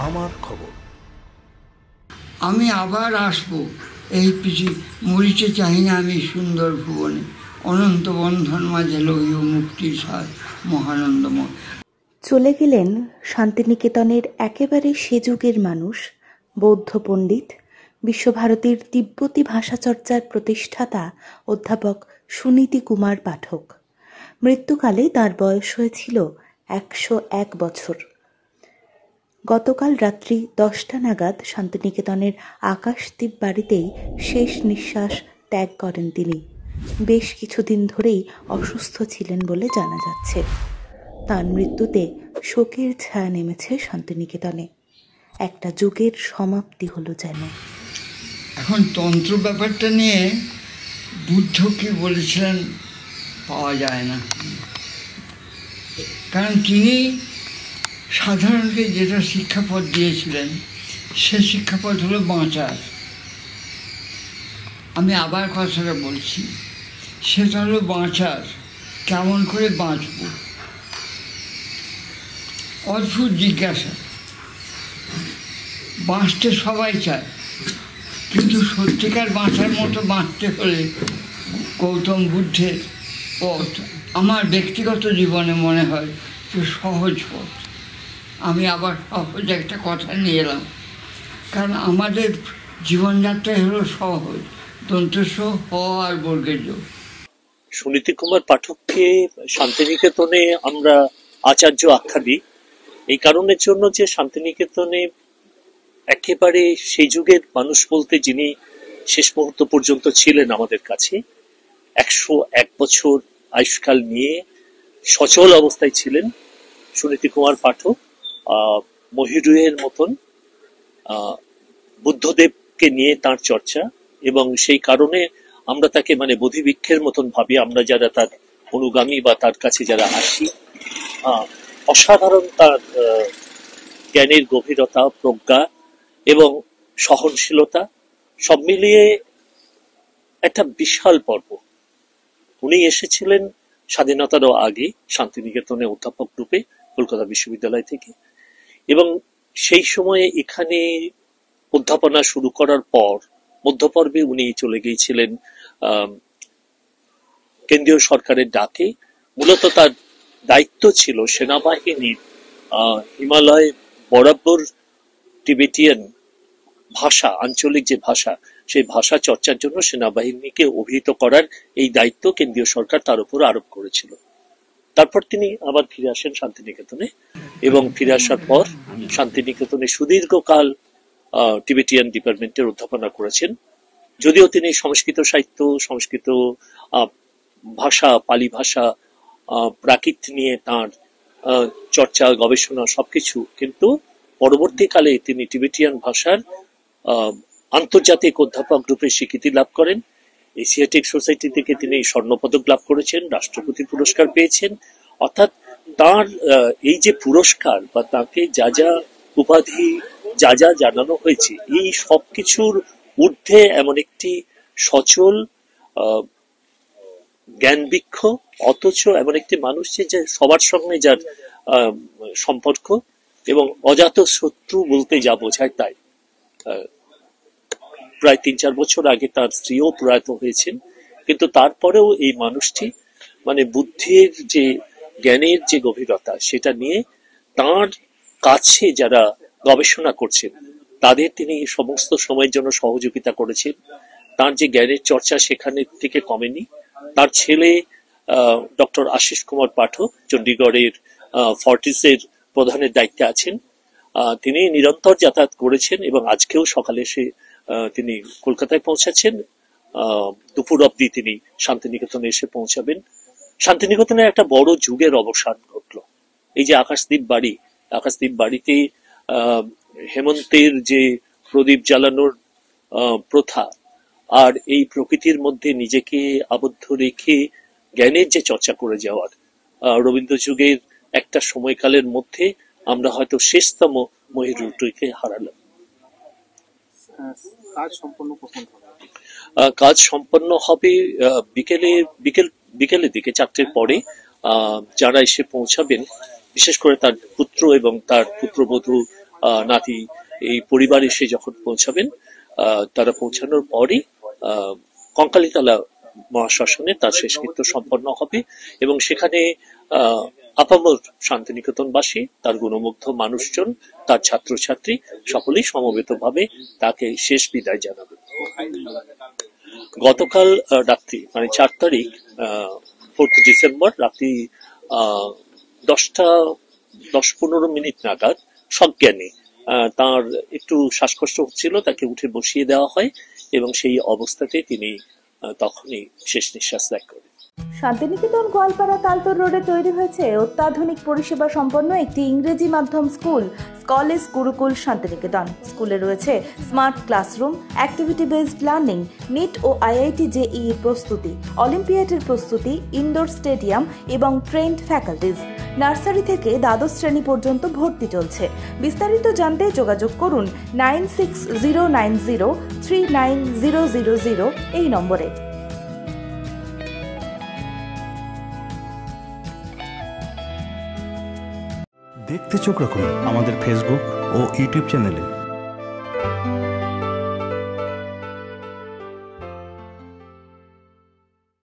আমার খবর। আমি আবার আসবো, এই মরিতে চাহি না আমি সুন্দর ভুবনে, অনন্ত বন্ধন মাঝে লইও মুক্তির স্বাদ মহানন্দময়। চলে গেলেন শান্তিনিকেতনের একেবারে সে যুগের মানুষ, বৌদ্ধ পণ্ডিত, বিশ্বভারতীর তিব্বতী ভাষাচর্চার প্রতিষ্ঠাতা অধ্যাপক সুনীতি কুমার পাঠক। মৃত্যুকালে তার বয়স হয়েছিল 101 বছর। গতকাল রাত্রি 10টা নাগাদ শান্তিনিকেতনের আকাশদ্বীপ বাড়িতেই শেষ নিঃশ্বাস ত্যাগ করেন তিনি। বেশ কিছুদিন ধরেই অসুস্থ ছিলেন বলে জানা যাচ্ছে। তার মৃত্যুতে শোকের ছায়া নেমেছে শান্তিনিকেতনে। একটা যুগের সমাপ্তি হলো যেন। এখন তন্ত্র ব্যাপারটা নিয়ে বুদ্ধ কি বলেছিলেন পাওয়া যায় না, কারণ তিনি সাধারণকে যেটা শিক্ষাপদ দিয়েছিলেন সে শিক্ষাপদ হলো বাঁচার। আমি আবার কথাটা বলছি, সেটা হলো বাঁচার, কেমন করে বাঁচব। অদ্ভুত জিজ্ঞাসা। বাঁচতে সবাই চায়, কিন্তু সত্যিকার বাঁচার মতো বাঁচতে হলে গৌতম বুদ্ধের পথ আমার ব্যক্তিগত জীবনে মনে হয় যে সহজ পথ। আমি আবার সহজ একটা কথা নিয়ে এলাম, কারণ আমাদের জীবনযাত্রাই হলো সহজ, দন্তস্ব হ আর বর্গের যোগ। সুনীতি কুমার পাঠককে শান্তিনিকেতনে আমরা আচার্য আখ্যা দিই এই কারণের জন্য যে শান্তিনিকেতনে একেবারে সেই যুগের মানুষ বলতে যিনি শেষ মুহূর্ত পর্যন্ত ছিলেন আমাদের কাছে, 101 বছর আয়ুষ্কাল নিয়ে সচল অবস্থায় ছিলেন সুনীতি কুমার পাঠক। মহিরুহের মতন বুদ্ধদেবকে নিয়ে তার চর্চা, এবং সেই কারণে আমরা তাকে মানে বোধিবৃক্ষের মতন ভাবি আমরা যারা তার অনুগামী বা তার কাছে যারা আসি। অসাধারণ তার জ্ঞানের গভীরতা, প্রজ্ঞা এবং সহনশীলতা সব মিলিয়ে একটা বিশাল পর্ব। উনি এসেছিলেন স্বাধীনতারও আগে শান্তিনিকেতনে অধ্যাপক রূপে কলকাতা বিশ্ববিদ্যালয় থেকে, এবং সেই সময়ে এখানে অধ্যাপনা শুরু করার পর মধ্যপর্বে উনি চলে গিয়েছিলেন কেন্দ্রীয় সরকারের ডাকে। মূলত তার দায়িত্ব ছিল সেনাবাহিনীর হিমালয় বরাবর টিবেটিয়ান ভাষা, আঞ্চলিক যে ভাষা, সেই ভাষা চর্চার জন্য সেনাবাহিনীকে অভিহিত করার এই দায়িত্ব কেন্দ্রীয় সরকার তার উপর আরোপ করেছিল। তারপর তিনি আবার ফিরে আসেন শান্তিনিকেতনে, এবং ফিরে আসার পর শান্তিনিকেতনে সুদীর্ঘকাল টিবেটিয়ান ডিপার্টমেন্টের অধ্যাপনা করেছেন। যদিও তিনি সংস্কৃত সাহিত্য, সংস্কৃত ভাষা, পালি ভাষা, প্রাকৃত নিয়ে তার চর্চা, গবেষণা সবকিছু, কিন্তু পরবর্তীকালে তিনি টিবেটিয়ান ভাষার আন্তর্জাতিক অধ্যাপক রূপে স্বীকৃতি লাভ করেন। এশিয়াটিক সোসাইটি থেকে তিনি স্বর্ণপদক লাভ করেছেন, রাষ্ট্রপতি পুরস্কার পেয়েছেন। অর্থাৎ তার এই যে পুরস্কার বা তাকে যা যা উপাধি যা যা জানানো হয়েছে, এই সবকিছুর ঊর্ধ্বে এমন একটি সচল জ্ঞানবৃক্ষ, অথচ এমন একটি মানুষ যে সবার সঙ্গে যার সম্পর্ক এবং অজাত শত্রু বলতে যা বোঝায় তাই। প্রায় 3-4 বছর আগে তার স্ত্রীও প্রয়াত হয়েছেন, কিন্তু তারপরেও এই মানুষটি মানে বুদ্ধির যে জ্ঞানের যে গভীরতা সেটা নিয়ে তার কাছে যারা গবেষণা করছেন তাদের তিনি সমস্ত সময়ের জন্য সহযোগিতা করেছেন। তার যে জ্ঞানের চর্চা সেখানে থেকে কমেনি। তার ছেলে ডক্টর আশিস কুমার পাঠক চণ্ডীগড়ের ফর্টিসের প্রধানের দায়িত্বে আছেন। তিনি নিরন্তর যাতায়াত করেছেন এবং আজকেও সকালে এসে তিনি কলকাতায় পৌঁছাচ্ছেন। দুপুর অবধি তিনি শান্তিনিকেতনে এসে পৌঁছাবেন। শান্তিনিকেতনের একটা বড় যুগের অবসান ঘটল। এই যে আকাশদ্বীপ বাড়ি, আকাশদ্বীপ বাড়িতে হেমন্তের যে প্রদীপ জ্বালানোর প্রথা আর এই প্রকৃতির মধ্যে নিজেকে আবদ্ধ রেখে জ্ঞানের যে চর্চা করে যাওয়ার, রবীন্দ্র যুগের একটা সময়কালের মধ্যে আমরা হয়তো শেষতম মহিরুহকে হারালাম। কাজ সম্পন্ন হবে বিকেলের দিকে 4টের পরে। যারা এসে পৌঁছাবেন, বিশেষ করে তার পুত্র এবং তার পুত্রবধূ নাতি এই পরিবার এসে যখন পৌঁছাবেন, তারা পৌঁছানোর পরই কঙ্কালীতলা মহাশ্মশানে তার শেষকৃত্য সম্পন্ন হবে এবং সেখানে আপামর শান্তিনিকেতনবাসী, তার গুণমুগ্ধ মানুষজন, তার ছাত্রছাত্রী সকলেই সমবেতভাবে তাকে শেষ বিদায় জানাবে। গতকাল রাত্রি মানে 4 তারিখ 4 ডিসেম্বর রাত্রি 10:15 নাগাদ সজ্ঞানে তার একটু শ্বাসকষ্ট হচ্ছিল, তাকে উঠে বসিয়ে দেওয়া হয় এবং সেই অবস্থাতে তিনি তখনই শেষ নিঃশ্বাস ত্যাগ করেন। শান্তিনিকেতন গোয়ালপাড়া তালতর রোডে তৈরি হয়েছে অত্যাধুনিক পরিষেবা সম্পন্ন একটি ইংরেজি মাধ্যম স্কুল, কলেজ গুরুকুল শান্তিনিকেতন। স্কুলে রয়েছে smart classroom, activity based learning, NEET ও আইআইটি জেইই প্রস্তুতি, অলিম্পিয়াডের প্রস্তুতি, ইনডোর স্টেডিয়াম এবং ট্রেন্ড ফ্যাকাল্টিজ। নার্সারি থেকে দ্বাদশ শ্রেণী পর্যন্ত ভর্তি চলছে। বিস্তারিত জানতে যোগাযোগ করুন 9609039000 এই নম্বরে। দেখতে চোখ রাখুন আমাদের ফেসবুক ও ইউটিউব চ্যানেলে।